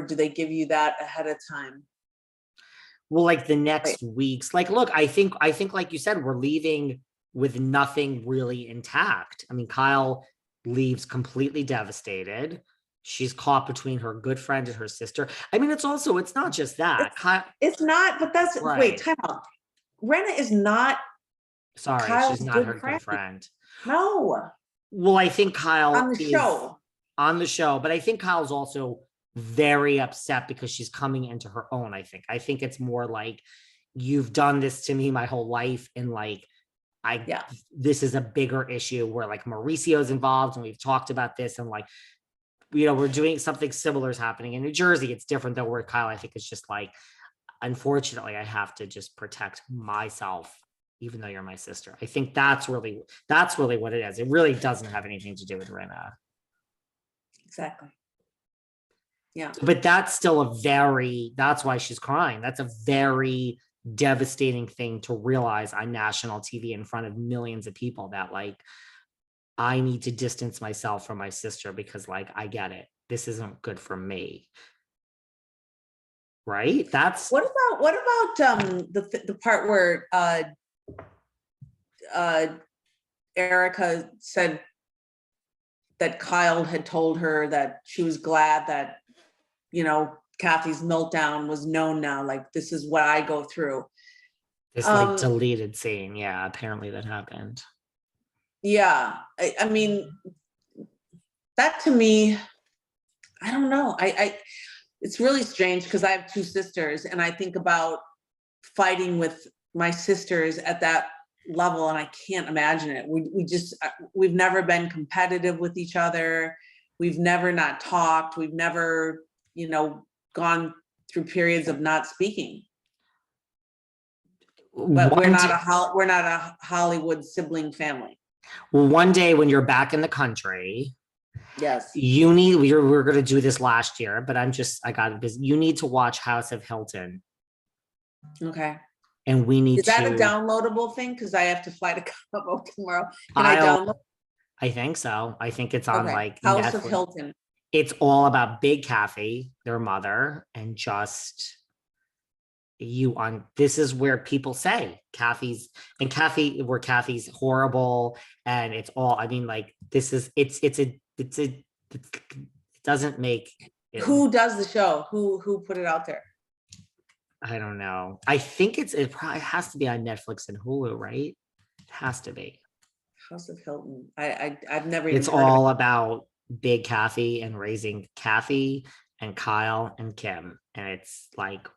or do they give you that ahead of time? Well, like the next weeks, like, look, I think like you said, we're leaving with nothing really intact. I mean, Kyle leaves completely devastated. She's caught between her good friend and her sister. I mean, it's not just that. It's not, but that's right. Wait, time out. Rinna is not. Sorry, Kyle's she's not her good friend. No. Well, I think Kyle on the show, but I think Kyle's also very upset because she's coming into her own. I think it's more like, you've done this to me my whole life, and like this is a bigger issue where like Mauricio's involved, and we've talked about this, and like, you know, we're doing something similar is happening in New Jersey. It's different though, where Kyle, I think, is just like, unfortunately, I have to just protect myself, even though you're my sister. I think that's really what it is. It really doesn't have anything to do with Rinna. Exactly. Yeah. But that's still that's why she's crying. That's a very devastating thing to realize on national TV in front of millions of people, that like, I need to distance myself from my sister because like, I get it. This isn't good for me. Right? That's what about the part where Erika said that Kyle had told her that she was glad that, you know, Kathy's meltdown was known now. Like, this is what I go through. This like deleted scene. Yeah, apparently that happened. Yeah. I mean, that to me, I don't know. It's really strange because I have two sisters, and I think about fighting with my sisters at that level, and I can't imagine it. We've never been competitive with each other. We've never not talked. We've never, you know, gone through periods of not speaking. But we're not a Hollywood sibling family. Well, one day when you're back in the country, yes, we're going to do this last year, but I got it. You need to watch House of Hilton. Okay. And we need to. Is that a downloadable thing? Because I have to fly to Cabo tomorrow. Can I download? I think so. I think it's on like House Netflix. of Hilton. It's all about Big Kathy, their mother, and just this is where people say Kathy's horrible, and it's all, I mean, like, this is it doesn't make it. Who does the show? Who put it out there? I don't know. I think it probably has to be on Netflix and Hulu, right? It has to be. House of Hilton. I've never. It's all about Big Kathy and raising Kathy and Kyle and Kim, and it's like,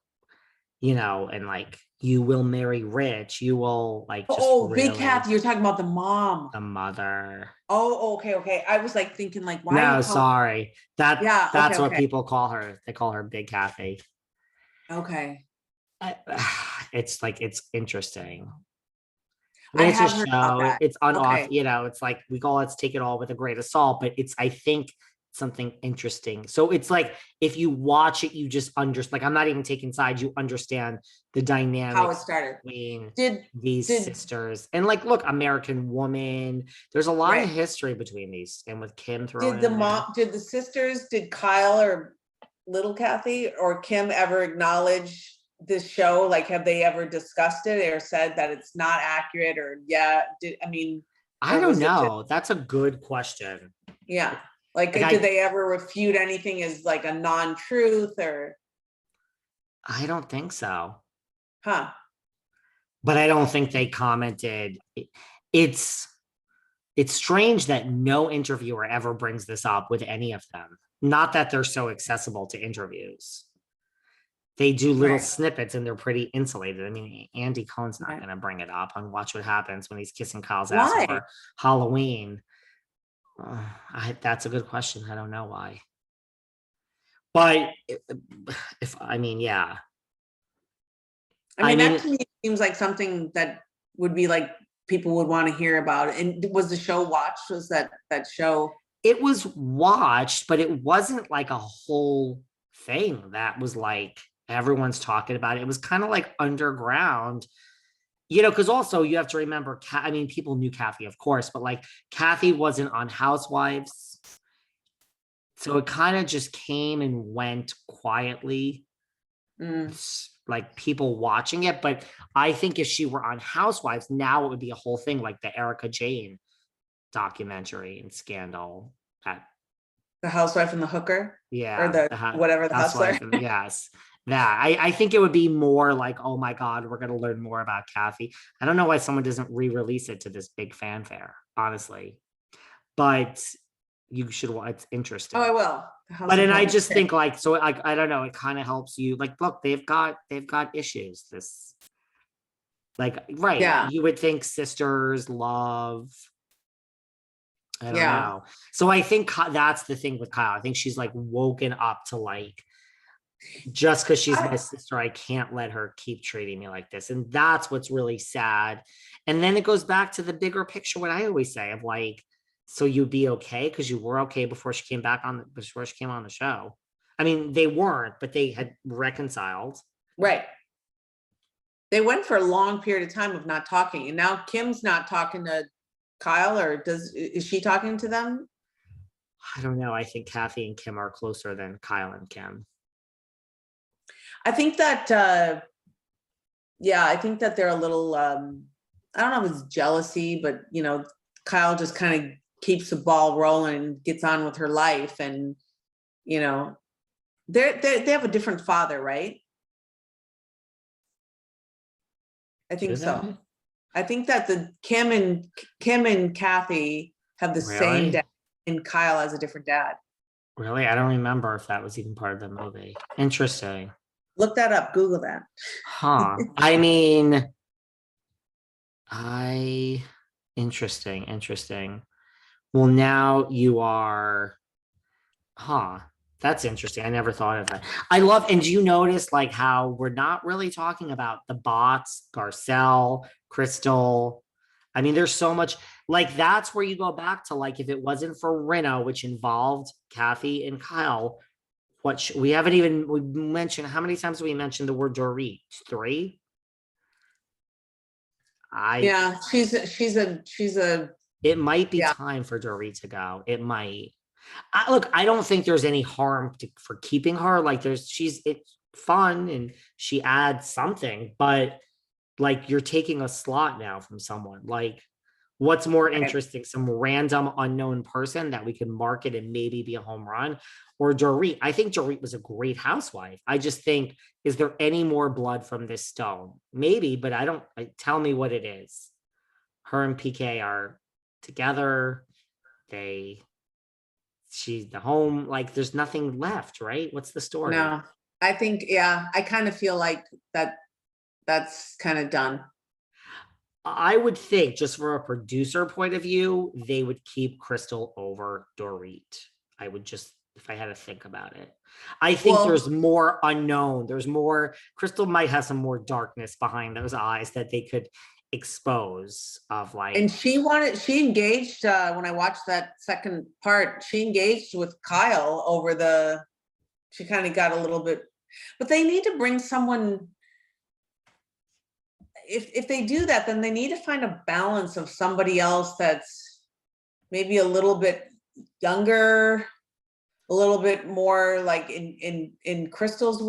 you know, and like, you will marry rich. You will like. Big Kathy. You're talking about the mom, the mother. Oh, okay. I was like thinking like, why? No, sorry. That's what okay. people call her. They call her Big Kathy. Okay. It's like, it's interesting. It's a show. It's unoff. You know, it's like, let's take it all with a grain of salt, but it's, I think, something interesting. So it's like, if you watch it, you just understand. Like, I'm not even taking sides. You understand the dynamic, how it started between these sisters, and like, look, American Woman. There's a lot of history between these, and with Kim throwing. Did the sisters? Did Kyle or little Kathy or Kim ever acknowledge this show? Like, have they ever discussed it or said that it's not accurate? Or I don't know. That's a good question. Yeah. Like did they ever refute anything as like a non-truth? Or I don't think so. Huh. But I don't think they commented. It's strange that no interviewer ever brings this up with any of them. Not that they're so accessible to interviews. They do little snippets, and they're pretty insulated. I mean, Andy Cohen's not going to bring it up on Watch What Happens when he's kissing Kyle's ass over Halloween. That's a good question. I don't know why. But yeah. That to me seems like something that would be like people would want to hear about. And was the show watched? Was that show? It was watched, but it wasn't like a whole thing that was like everyone's talking about it. It was kind of like underground, you know, because also you have to remember, people knew Kathy, of course, but like Kathy wasn't on Housewives. So it kind of just came and went quietly, like people watching it. But I think if she were on Housewives, now it would be a whole thing, like the Erika Jayne documentary and scandal. The housewife and the hooker, or Yeah, the whatever, the hustler. Housewife, and yes, that I think it would be more like, oh my God, we're gonna learn more about Kathy. I don't know why someone doesn't re-release it to this big fanfare, honestly, but you should. It's interesting. Oh, I will. But and I just think like, so I don't know, it kind of helps you like, look, they've got issues. This, like, right. Yeah. You would think sisters, love. I don't Yeah. know. So I think that's the thing with Kyle. I think she's like woken up to like, just because she's my sister, I can't let her keep treating me like this. And that's what's really sad. And then it goes back to the bigger picture, what I always say of like, so you'd be okay because you were okay before she came on the show. I mean, they weren't, but they had reconciled. Right. They went for a long period of time of not talking, and now Kim's not talking to Kyle, or is she talking to them? I don't know. I think Kathy and Kim are closer than Kyle and Kim. I think that, yeah, I think that they're a little, I don't know if it's jealousy, but Kyle just kind of keeps the ball rolling, gets on with her life, and they have a different father, right? I think so. I think that the Kim and Kathy have the same dad, and Kyle has a different dad. Really? I don't remember if that was even part of the movie. Interesting. Look that up. Google that. Huh. I mean, interesting. Well, now you are, that's interesting. I never thought of that. I love, and do you notice like how we're not really talking about the bots, Garcelle, Crystal. I mean, there's so much, like, that's where you go back to, like, if it wasn't for Rinna, which involved Kathy and Kyle, we haven't even, we mentioned, how many times have we mentioned the word Dorit? 3? Yeah, she's a. It might be time for Dorit to go. It might. Look, I don't think there's any harm for keeping her. Like, it's fun and she adds something, but like, you're taking a slot now from someone. Like, what's more interesting? Some random unknown person that we can market and maybe be a home run, or Dorit? I think Dorit was a great housewife. I just think, is there any more blood from this stone? Maybe, but I don't. Tell me what it is. Her and PK are together. She's the home. Like, there's nothing left, right? What's the story? No, I think, I kind of feel like that's kind of done. I would think, just from a producer point of view, they would keep Crystal over Dorit. I would just, if I had to think about it. I think there's more unknown. There's more, Crystal might have some more darkness behind those eyes that they could expose of, like. And she engaged, when I watched that second part, she engaged with Kyle over she kind of got a little bit, but they need to bring someone. If they do that, then they need to find a balance of somebody else that's maybe a little bit younger, a little bit more like in Crystal's